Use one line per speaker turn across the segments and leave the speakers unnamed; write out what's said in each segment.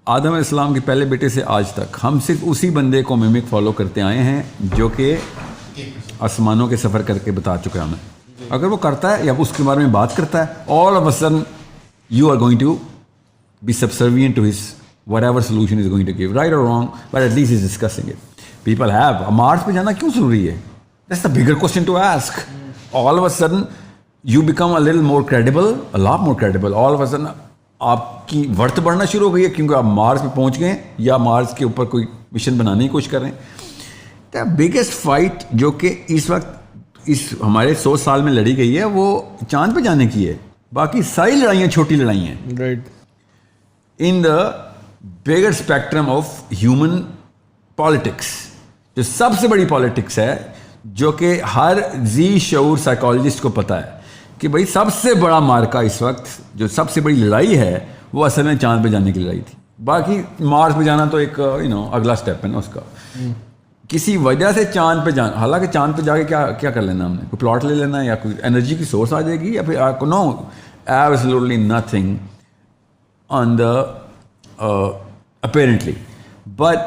آدم علیہ السلام کے پہلے بیٹے سے آج تک ہم صرف اسی بندے کو میمک فالو کرتے آئے ہیں جو کہ آسمانوں کے سفر کر کے بتا چکا ہمیں. اگر وہ کرتا ہے یا اس کے بارے میں بات کرتا ہے, all of a sudden you are going to be subservient to his whatever solution is going to give, right or wrong, but at least he's discussing it. People have Mars پہ جانا کیوں ضروری ہے? That's the bigger question to ask. All of a sudden you become a little more credible, a lot more credible. All of a sudden آپ کی worth بڑھنا شروع ہو گئی ہے کیونکہ آپ مارس پہ پہنچ گئے یا مارس کے اوپر کوئی مشن بنانے کی کوشش کر رہے ہیں. دا بگیسٹ فائٹ جو کہ اس وقت اس ہمارے 100 سال میں لڑی گئی ہے وہ چاند پہ جانے کی ہے. باقی ساری لڑائیاں چھوٹی لڑائی ہیں. Right. In the bigger spectrum of human politics, جو سب سے بڑی پالیٹکس ہے, جو کہ ہر ذی شعور سائیکالوجسٹ کو پتہ ہے کہ بھائی سب سے بڑا مارکا اس وقت, جو سب سے بڑی لڑائی ہے, وہ اصل میں چاند پہ جانے کی لڑائی تھی. باقی مارس پہ جانا تو ایک اگلا اسٹیپ ہے نا اس کا. کسی وجہ سے چاند پہ جانا, حالانکہ چاند پہ جا کے کیا کر لینا ہم نے, کوئی پلاٹ لے لینا یا کوئی انرجی کی سورس آ جائے گی یا پھر no, absolutely nothing on the apparently, but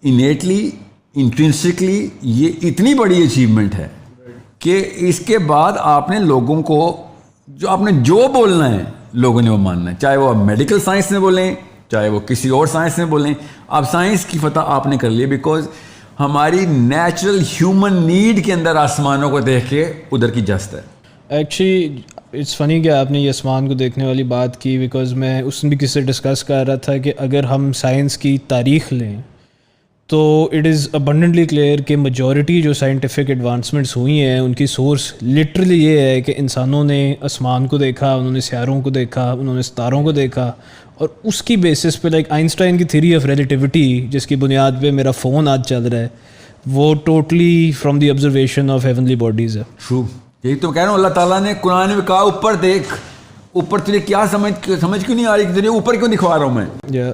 innately intrinsically یہ اتنی بڑی اچیومنٹ ہے کہ اس کے بعد آپ نے لوگوں کو آپ نے جو بولنا ہے لوگوں نے وہ ماننا ہے, چاہے وہ میڈیکل سائنس میں بولیں چاہے وہ کسی اور سائنس میں بولیں. اب سائنس کی فتح آپ نے کر لی بیکاز ہماری نیچرل ہیومن نیڈ کے اندر آسمانوں کو دیکھ کے ادھر کی جست ہے.
ایکچولی اٹس فنی کہ آپ نے یہ آسمان کو دیکھنے والی بات کی, بیکاز میں اس نے بھی کس سے ڈسکس کر رہا تھا کہ اگر ہم سائنس کی تاریخ لیں تو اٹ از ابنڈنٹلی کلیئر کہ میجورٹی جو سائنٹیفک ایڈوانسمنٹس ہوئی ہیں ان کی سورس لٹرلی یہ ہے کہ انسانوں نے آسمان کو دیکھا, انہوں نے سیاروں کو دیکھا, انہوں نے ستاروں کو دیکھا, اور اس کی بیسس پہ لائک آئنسٹائن کی تھیوری آف ریلیٹیوٹی جس کی بنیاد پہ میرا فون آج چل رہا ہے, وہ totally from the observation of heavenly bodies ہے.
ٹرو, یہی تو کہہ رہا ہوں, اللہ تعالیٰ نے قرآن میں کہا اوپر دیکھ, اوپر تجھے کیا سمجھ کیوں نہیں آ رہی, تجھے اوپر کیوں دکھوا رہا ہوں میں.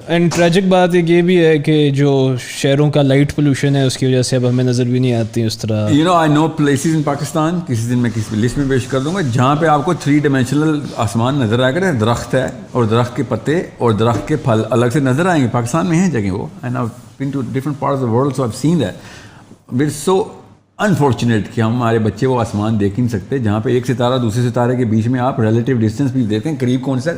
اینڈ ٹریجک بات ایک یہ بھی ہے کہ جو شہروں کا لائٹ پولوشن ہے اس کی وجہ سے اب ہمیں نظر بھی نہیں آتی اس طرح.
آئی نو پلیسز ان پاکستان, کسی دن میں کسی لسٹ میں پیش کر دوں گا, جہاں پہ آپ کو 3 ڈائمینشنل آسمان نظر آئے گا. درخت ہے اور درخت کے پتے اور درخت کے پھل الگ سے نظر آئیں گے. پاکستان میں ہیں جگہ وہ, and I have been to different parts of the world, so I have seen that. It's so unfortunate کہ ہمارے بچے وہ آسمان دیکھ نہیں سکتے جہاں پہ ایک ستارہ دوسرے ستارے کے بیچ میں آپ ریلیٹیو ڈسٹینس بھی دیکھتے ہیں, قریب کون سا ہے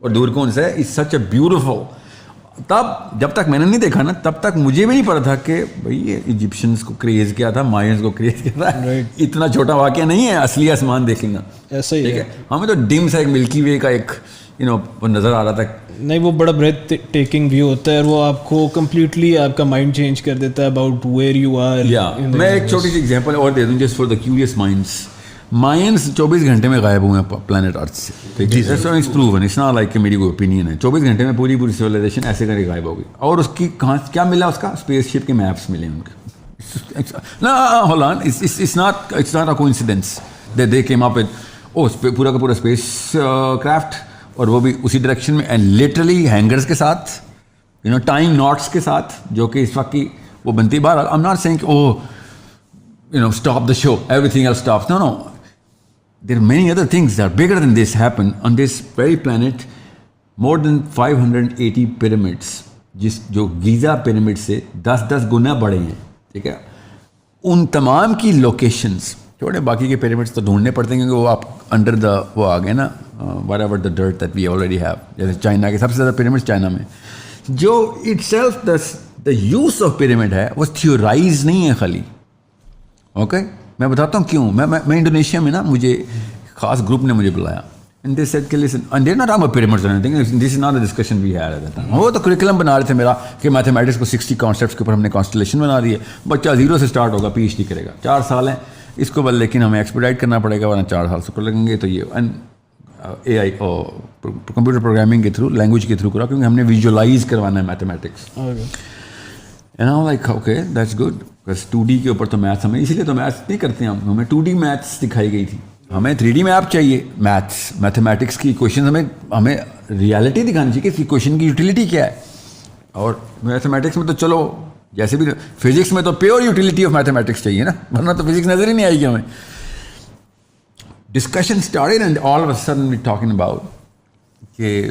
اور دور کون سا ہے. It's such a beautiful. تب جب تک میں نے نہیں دیکھا نا تب تک مجھے بھی نہیں پتا تھا کہ بھائی یہ ایجپشنس کو کریز کیا تھا, مائنس کو کریز کیا تھا. اتنا چھوٹا واقعہ نہیں ہے اصلی آسمان دیکھ لینا.
ایسا ہی ہے.
ہمیں تو ڈم سا ایک ملکی وے کا ایک نظر آ رہا تھا.
نہیں, وہ بڑا بریتھ ٹیکنگ ویو ہوتا ہے اور وہ آپ کو کمپلیٹلی آپ کا مائنڈ چینج کر دیتا ہے اباؤٹ ویئر یو آر.
میں ایک چھوٹی سی ایگزامپل اور دے دوں just for the curious minds 24 گھنٹے میں غائب ہوئے ہیں پلانٹ ارتھ سے. It's proven, it's not like کہ میری کوئی اوپینین ہے. 24 گھنٹے میں پوری سویلائزیشن ایسے کر کے غائب ہو گئی. اور اس کی کہاں کیا ملا, اس کا اسپیس شپ کے میپس ملے ان کے. Hold on, it's not a coincidence that they came up with پورا کا پورا اسپیس کرافٹ, اور وہ بھی اسی ڈائریکشن میں, اینڈ لٹرلی ہینگرس کے ساتھ, ٹائم ناٹس کے ساتھ, جو کہ اس وقت کی وہ بنتی. بہرحال I am not seeing stop the show, everything else stops. No, there are many other things that are bigger than this happen on this very planet. More than 580 pyramids, جو گیزا پیرامڈ سے 10 گنا بڑے ہیں, ٹھیک ہے. ان تمام کی locations چھوڑے, باقی کے پیرامڈس تو ڈھونڈنے پڑتے ہیں کیونکہ وہ آپ انڈر دا وہ آ گئے نا, whatever the dirt that we already have. جیسے چائنا کے سب سے زیادہ پیرامڈس چائنا میں, جو it self the use of pyramid ہے وہ تھیورائز نہیں ہے خالی. اوکے, میں بتاتا ہوں کیوں. میں انڈونیشیا میں نا, مجھے خاص گروپ نے مجھے بلایا, اینڈ دے سیڈ کہ listen, and they not about pyramids اور anything, this is not a discussion we had at that time. وہ تو کریکولم بنا رہے تھے میرا کہ میتھمیٹکس کو 60 کانسیپٹس کے اوپر ہم نے کانسٹلیشن بنا دی ہے. بچہ 0 سے اسٹارٹ ہوگا, پی ایچ ڈی کرے گا, 4 سال ہیں اس کو, بل لیکن ہمیں ایکسپیڈائٹ کرنا پڑے گا ورنہ 4 سال سے لگیں گے. تو یہ اے آئی کمپیوٹر پروگرامنگ کے تھرو, لینگویج کے تھرو کرا, کیونکہ ہم نے ویژولائز کروانا ہے mathematics. And I like okay that's good, بس 2D کے اوپر تو میتھس ہمیں, اسی لیے تو میتھس نہیں کرتے ہیں ہمیں 2D میتھس دکھائی گئی تھی. ہمیں 3D میپ چاہیے, میتھمیٹکس کی کویشچن ہمیں ریالٹی دکھانی چاہیے کہ کویشچن کی یوٹیلیٹی کیا ہے. اور میتھمیٹکس میں تو چلو جیسے بھی, فزکس میں تو پیور یوٹیلیٹی آف میتھمیٹکس چاہیے نا, ورنہ تو فزکس نظر ہی نہیں آئے گی ہمیں. Discussion started and all of a sudden we talking about کہ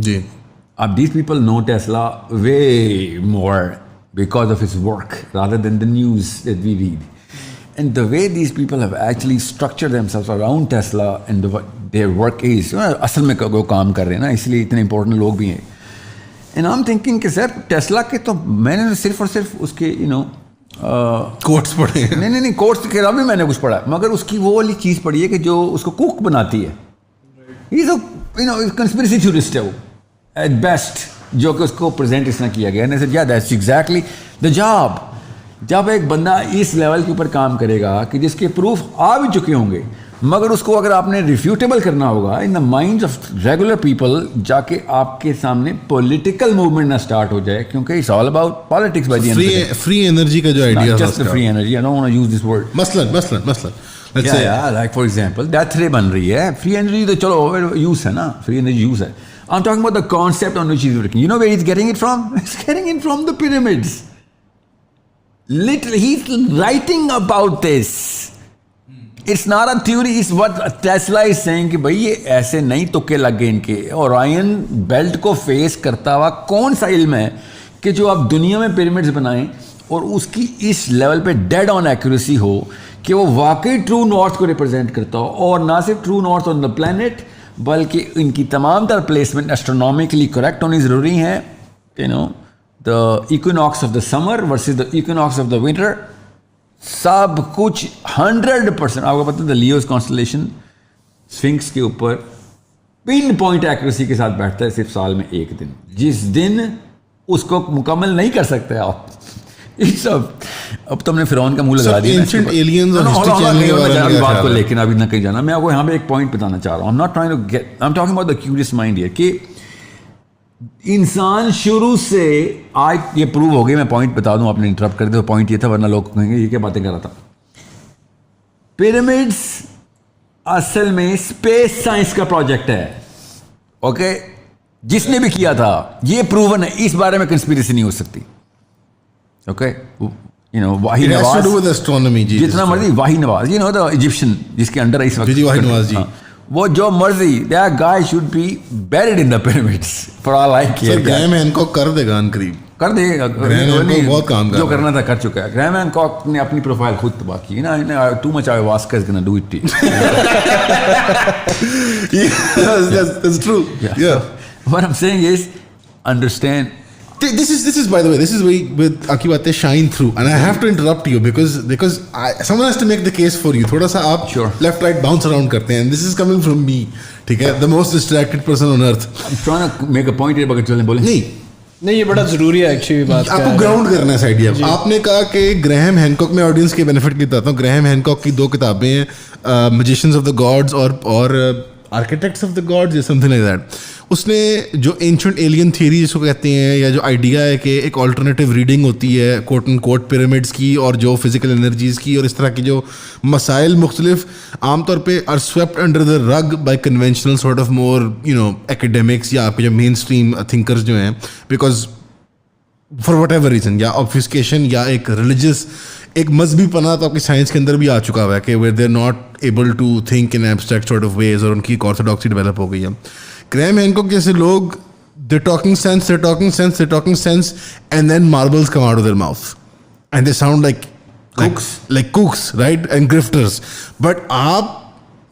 جی
these people know Tesla way more because of his work rather than the news that we read. And the way these people have actually structured themselves around Tesla and their work is, اصل میں وہ کام کر رہے ہیں نا, اس لیے اتنے important لوگ بھی ہیں. And I'm thinking کہ سر ٹیسلا کے تو میں نے صرف اور صرف اس کے
کوٹس پڑھے ہیں.
نہیں کوٹس کے علاوہ بھی میں نے کچھ پڑھا, مگر اس کی وہ والی چیز پڑھی ہے کہ جو اس کو کوک بناتی ہے. کنسپریسی تھیورسٹ ہے وہ ایٹ بیسٹ, جو کہ اس کو پریزنٹ اس طرح کیا گیا. That's exactly the job. جب ایک بندہ اس لیول کے اوپر کام کرے گا کہ جس کے پروف آ بھی چکے ہوں گے, مگر اس کو اگر آپ نے ریفیوٹیبل کرنا ہوگا in the mind of regular people, جا کے آپ کے سامنے پولیٹیکل موومنٹ نہ اسٹارٹ ہو جائے, کیونکہ it's all about politics by the end.
Free energy کا جو آئیڈیا ہے,
just free energy, I don't want to use this word.
مثلاً
like for example death ray بن رہی ہے, فری انرجی تو چلو یوز ہے نا, فری انرجی یوز ہے. I'm talking about the concept on which he's working. You know where he's getting it from? He's getting it from the pyramids. Literally, he's writing about this. It's not a theory, it's what Tesla is saying کہ بھائی یہ ایسے نہیں تکے لگ گئے ان کے. اورائن belt کو face کرتا ہوا کون سا علم ہے کہ جو آپ دنیا میں پیرامڈز بنائیں اور اس کی اس لیول پہ ڈیڈ آن ایکوریسی ہو کہ وہ واقعی ٹرو نارتھ کو ریپرزینٹ کرتا ہو, اور نہ صرف true north on the planet بلکہ ان کی تمام تر پلیسمنٹ اسٹرونومیکلی کریکٹ ہونی ضروری ہیں. The equinox of the summer versus the equinox of the winter, سب کچھ 100%. آپ کو پتہ ہے دا لیوز کانسٹلیشن اسفنکس کے اوپر پن پوائنٹ ایکوریسی کے ساتھ بیٹھتا ہے صرف سال میں ایک دن, جس دن اس کو مکمل نہیں کر سکتے آپ. اب تم نے فرعون کا منہ لگا دیا بات کو, لیکن ابھی نہ کہیں جانا. میں آپ کو یہاں پہ ایک پوائنٹ بتانا چاہ رہا ہوں. I'm not trying to get, I'm talking about the curious mind here کہ انسان شروع سے آج یہ پروو ہو گئی. میں پوائنٹ بتا دوں, آپ نے انٹرپٹ کر دیا. پوائنٹ یہ تھا, ورنہ لوگ کہیں گے یہ کیا باتیں کر رہا تھا. پیرامڈس اصل میں اسپیس سائنس کا پروجیکٹ ہے. اوکے, جس نے بھی کیا تھا یہ پروون ہے, اس بارے میں کنسپیریسی نہیں ہو سکتی. اوکے, واہی نواز جتنا مرضی, واہی نواز دا ایجپشین جس کے انڈر اس وقت
واہی نواز جی,
وہ جو مرضی, that guy should be buried in the pyramids for all I care.
گرہم ہینکاک کر دے گا ان قریب,
کر دے گا,
بہت کام
جو کرنا تھا کر چکا ہے. گرہم ہینکاک نے اپنی پروفائل خود تباہ کی نا. Too much ayahuasca is gonna do it to you.
That's true. Yeah.
What I'm saying is, understand.
This is by the way, this is where آپ کی باتیں shine through, and I have to interrupt you because someone has to make the case for you. تھوڑا سا آپ left right bounce around کرتے ہیں, and this is coming from me, ٹھیک ہے, the most distracted person on earth.
I'm trying to make a point here, بغیر چلیں بولیں.
نہیں یہ بڑا ضروری ہے ایکچولی بات.
آپ کو گراؤنڈ کرنا ہے اس آئیڈیا. آپ نے کہا کہ گرہم ہینکاک, میں آڈینس کے بینیفٹ کے لیے بتاتا ہوں, گرہم ہینکاک کی 2 کتابیں ہیں, میجیشنز آف دا گاڈز اور آرکیٹیکٹس آف دا گاڈز یا سم تھنگ لائک دیٹ. اس نے جو اینشنٹ ایلین تھیوری جس کو کہتے ہیں, یا جو آئیڈیا ہے کہ ایک آلٹرنیٹیو ریڈنگ ہوتی ہے کوٹ اینڈ کوٹ پیرامڈس کی, اور جو فزیکل انرجیز کی, اور اس طرح کی جو مسائل مختلف عام طور پہ are swept under the rug by conventional sort of more academics یا آپ کے جو مین اسٹریم تھنکرز جو ہیں, because for whatever reason, یا آبفسکیشن یا ایک ریلیجیس ایک مذہبی پناہ تو آپ کی سائنس کے اندر بھی آ چکا ہوا ہے کہ where they are not able to think in abstract sort of ways, اور ان کی ایک آرتھوڈاکسی ڈیولپ ہو گئی ہے. گرہم ہینکاک جیسے لوگ they're talking sense and then marbles come out of their mouth and they sound like cooks, right, and grifters. But آپ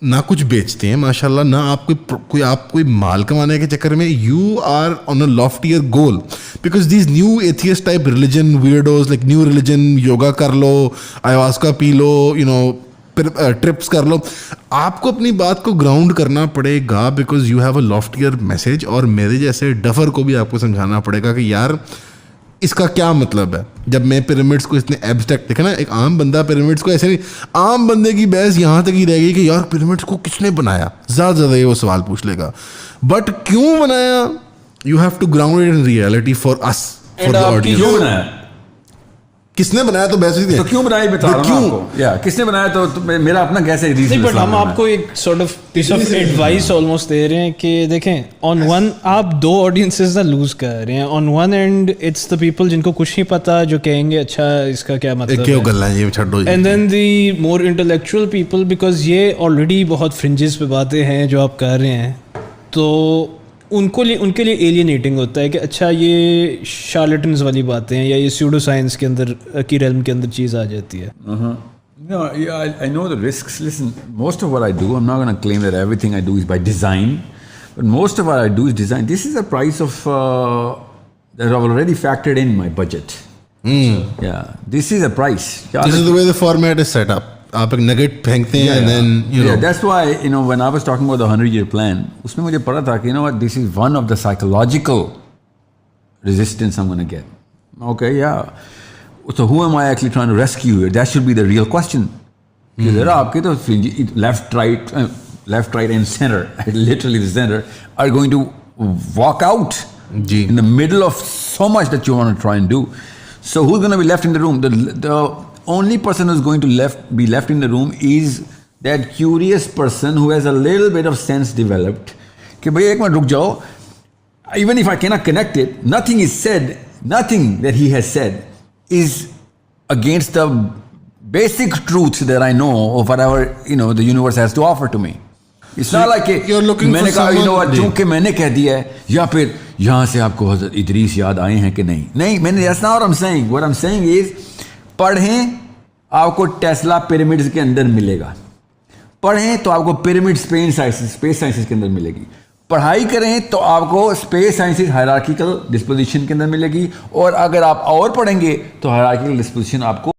نہ کچھ بیچتے ہیں ماشاء اللہ, نہ آپ کوئی مال کمانے کے چکر میں, you are on a loftier goal because these new atheist type religion weirdos like new religion, yoga کر لو, ayahuasca پی لو, ٹرپس کر لو, آپ کو اپنی بات کو گراؤنڈ کرنا پڑے گا because you have a loftier message. اور میرے جیسے ڈفر کو بھی آپ کو سمجھانا پڑے گا کہ یار اس کا کیا مطلب ہے. جب میں پیرامڈس کو اتنے ایبسٹریکٹ دیکھا نا, ایک عام بندہ پیرامڈس کو ایسے نہیں, عام بندے کی بحث یہاں تک ہی رہ گئی کہ یار پیرامڈس کو کس نے بنایا, زیادہ سے زیادہ یہ وہ سوال پوچھ لے گا, بٹ کیوں بنایا, you have to ground it in reality for us, for the audience. کس نے بنایا تو بیسک تو
کیوں بنایا بتا رہا ہوں آپ کو, یا کس نے بنایا تو میرا اپنا گیس ہے.
نہیں بٹ ہم آپ کو ایک sort of piece of advice almost دے رہے ہیں کہ دیکھیں, آن ون آپ 2 آڈینسز نہ لوز کر رہے ہیں. On one and it's the people جن کو کچھ نہیں پتا, جو کہیں گے اچھا اس کا کیا مطلب ہے, and then the more intellectual people, because یہ آلریڈی بہت فرنجز پہ باتیں ہیں جو آپ کر رہے ہیں. تو ان کے لیے ایلینیٹنگ ہوتا ہے کہ اچھا یہ شارلٹنز والی باتیں ہیں یا یہ سیوڈو سائنس کے اندر کی ریلم کے اندر چیز آ جاتی ہے.
No, yeah, I know the risks. Listen, most of what I do, I'm not going to claim that everything I do is by design, but most of what I do is design. This is a price of that I've already factored in my budget. Yeah, this is a price.
This is the way the format is set up. آپ ایک nugget پھینکتے ہیں and then
yeah, that's why when I was talking about the 100-year plan, اس میں مجھے پتا تھا کہ what, this is one of the psychological resistance I'm going to get. Okay, yeah. So who am I actually trying to rescue here? That should be the real question. کہ ذرا آپ کے تو left, right and center, literally the center, are going to walk out in the middle of so much that you want to try and do. So who's going to be left in the room? The only person who's going to be left in the room is that curious person who has a little bit of sense developed. کہ بھئی ایک minute رک جاؤ. Even if I cannot connect it, nothing is said, nothing that he has said is against the basic truths that I know of whatever the universe has to offer to me. It's not like
you're looking
میں نے
for
کہا
someone
چونکہ میں نے کہہ دیا ہے یا پھر یہاں سے آپ کو حضرت ادریس یاد آئے ہیں کہ نہیں میں نے that's not what I'm saying. What I'm saying is پڑھیں آپ کو ٹیسلا پیرامڈز کے اندر ملے گا. پڑھیں تو آپ کو پیرامڈ اسپیس سائنسز کے اندر ملے گی. پڑھائی کریں تو آپ کو اسپیس سائنسز ہائرارکیکل ڈسپوزیشن کے اندر ملے گی. اور اگر آپ اور پڑھیں گے تو ہائرارکیکل ڈسپوزیشن آپ کو